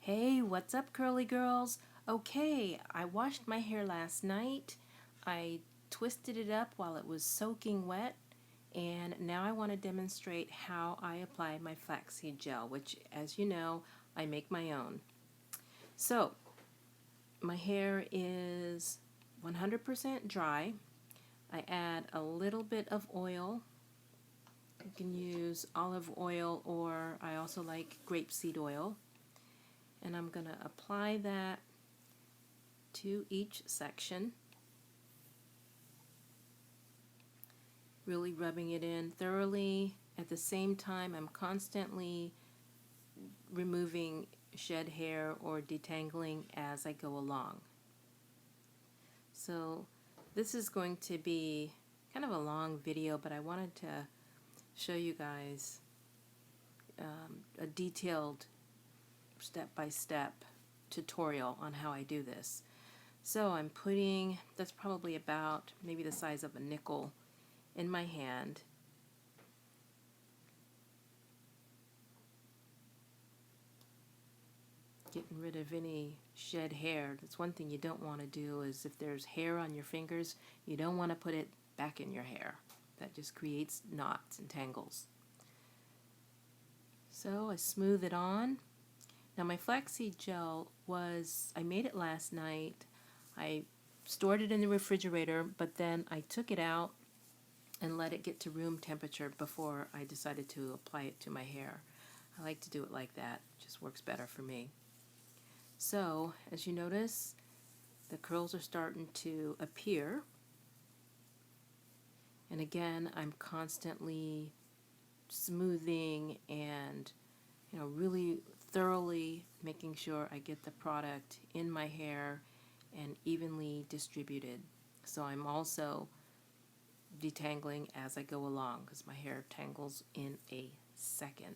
Hey, what's up, curly girls? Okay, I washed my hair last night. I twisted it up while it was soaking wet, and now I want to demonstrate how I apply my flaxseed gel, which, as you know, I make my own. So, my hair is 100% dry. I add a little bit of oil. You can use olive oil, or I also like grapeseed oil. And I'm going to apply that to each section, really rubbing it in thoroughly. At the same time, I'm constantly removing shed hair or detangling as I go along. So this is going to be kind of a long video, but I wanted to show you guys a detailed step-by-step tutorial on how I do this. So I'm putting, that's probably about maybe the size of a nickel in my hand. Getting rid of any shed hair. That's one thing you don't want to do, is if there's hair on your fingers, you don't want to put it back in your hair. That just creates knots and tangles. So I smooth it on. Now my flaxseed gel I made it last night. I stored it in the refrigerator, but then I took it out and let it get to room temperature before I decided to apply it to my hair. I like to do it like that. It just works better for me. So, as you notice, the curls are starting to appear. And again, I'm constantly smoothing and, really thoroughly making sure I get the product in my hair and evenly distributed. So I'm also detangling as I go along, because my hair tangles in a second.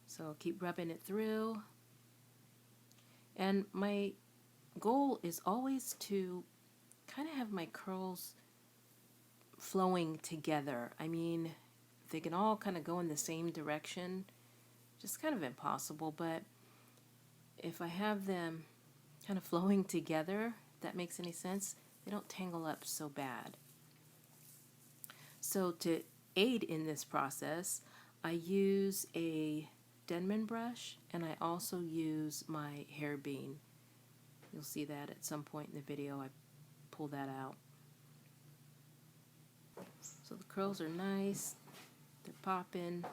So keep rubbing it through. And my goal is always to kind of have my curls flowing together. I mean, if they can all kind of go in the same direction, just kind of impossible, but if I have them kind of flowing together, if that makes any sense, they don't tangle up so bad. So to aid in this process, I use a Denman brush, and I also use my hair bean. You'll see that at some point in the video. I pull that out. So the curls are nice, they're popping.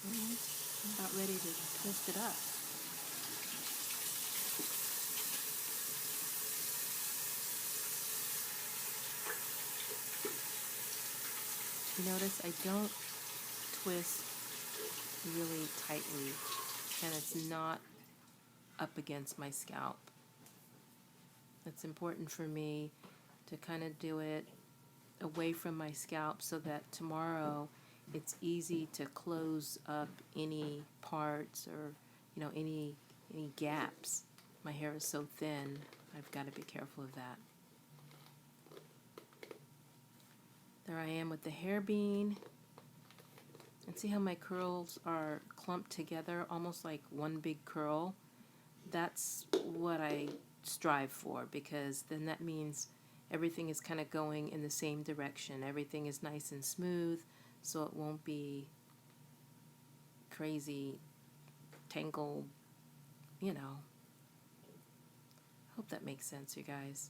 And I'm about ready to twist it up. You notice I don't twist really tightly, and it's not up against my scalp. It's important for me to kind of do it away from my scalp so that tomorrow it's easy to close up any parts or any gaps. My hair is so thin, I've got to be careful of that. There I am with the hair bean. And see how my curls are clumped together, almost like one big curl? That's what I strive for, because then that means everything is kind of going in the same direction. Everything is nice and smooth, so it won't be crazy tangle, Hope that makes sense, you guys.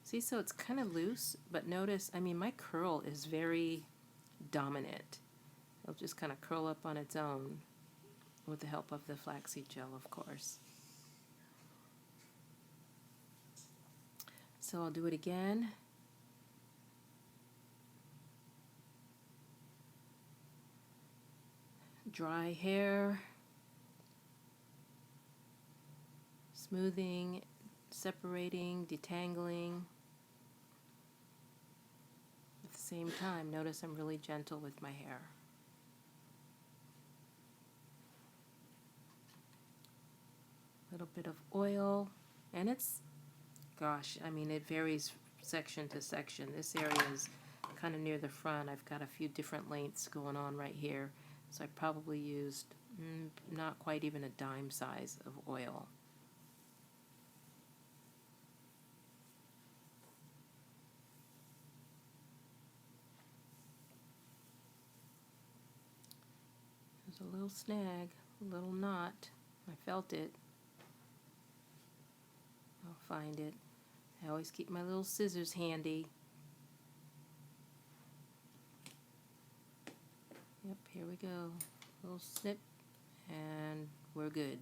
See, so it's kind of loose, but notice, my curl is very dominant. It'll just kind of curl up on its own with the help of the flaxseed gel, of course. So I'll do it again. Dry hair, smoothing, separating, detangling. At the same time, notice I'm really gentle with my hair. A little bit of oil, and gosh, it varies section to section. This area is kind of near the front, I've got a few different lengths going on right here. So I probably used not quite even a dime size of oil. There's a little snag, a little knot. I felt it. I'll find it. I always keep my little scissors handy. Yep, here we go. A little snip, and we're good.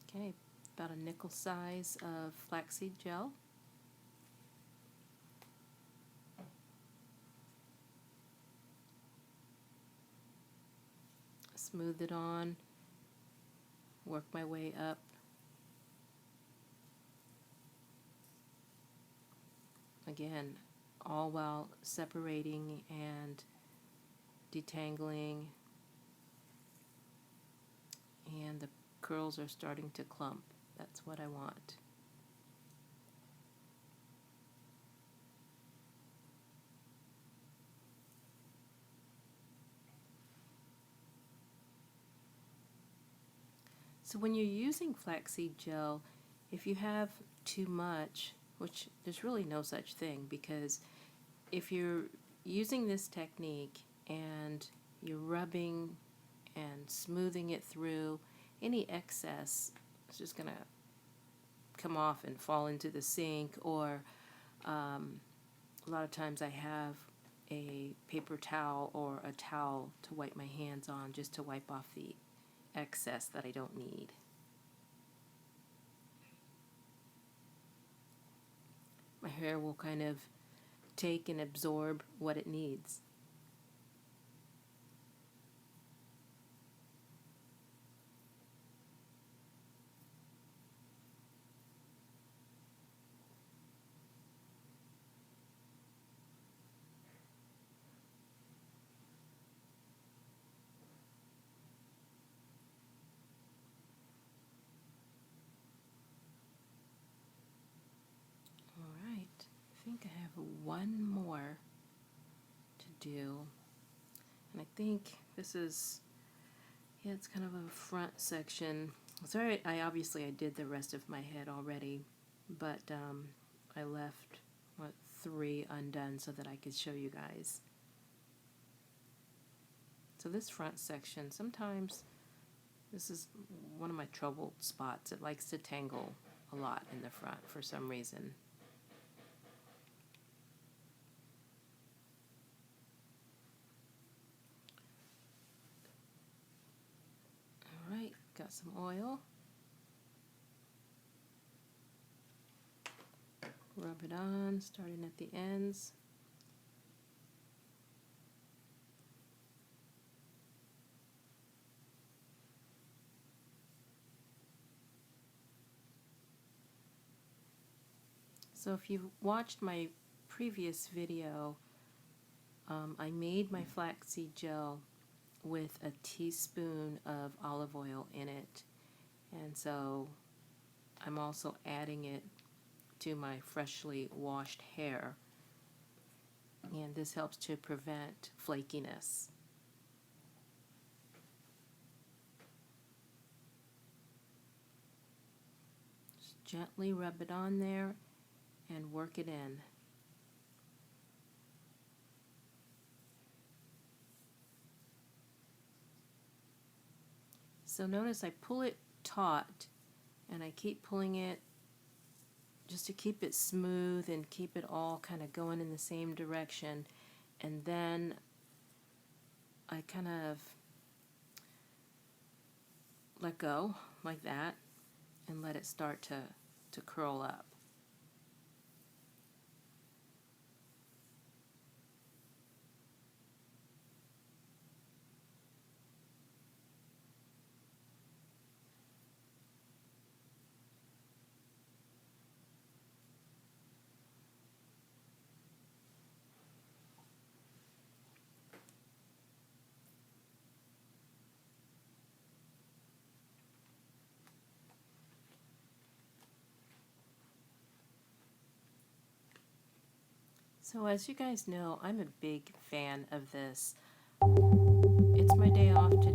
Okay, about a nickel size of flaxseed gel. Smooth it on, work my way up. Again, all while separating and detangling, and the curls are starting to clump. That's what I want. So when you're using flaxseed gel, if you have too much, which there's really no such thing, because if you're using this technique and you're rubbing and smoothing it through, any excess is just going to come off and fall into the sink, or a lot of times I have a paper towel or a towel to wipe my hands on, just to wipe off the excess that I don't need. My hair will kind of take and absorb what it needs. I think I have one more to do, and I think this is, yeah, it's kind of a front section. Sorry, I obviously did the rest of my head already, but I left, what, 3 undone so that I could show you guys. So this front section, sometimes this is one of my troubled spots. It likes to tangle a lot in the front for some reason. Alright, got some oil. Rub it on, starting at the ends. So if you've watched my previous video, I made my flaxseed gel with a teaspoon of olive oil in it, and so I'm also adding it to my freshly washed hair, and this helps to prevent flakiness. Just gently rub it on there and work it in. So notice I pull it taut, and I keep pulling it just to keep it smooth and keep it all kind of going in the same direction, and then I kind of let go like that and let it start to curl up. So as you guys know, I'm a big fan of this. It's my day off today.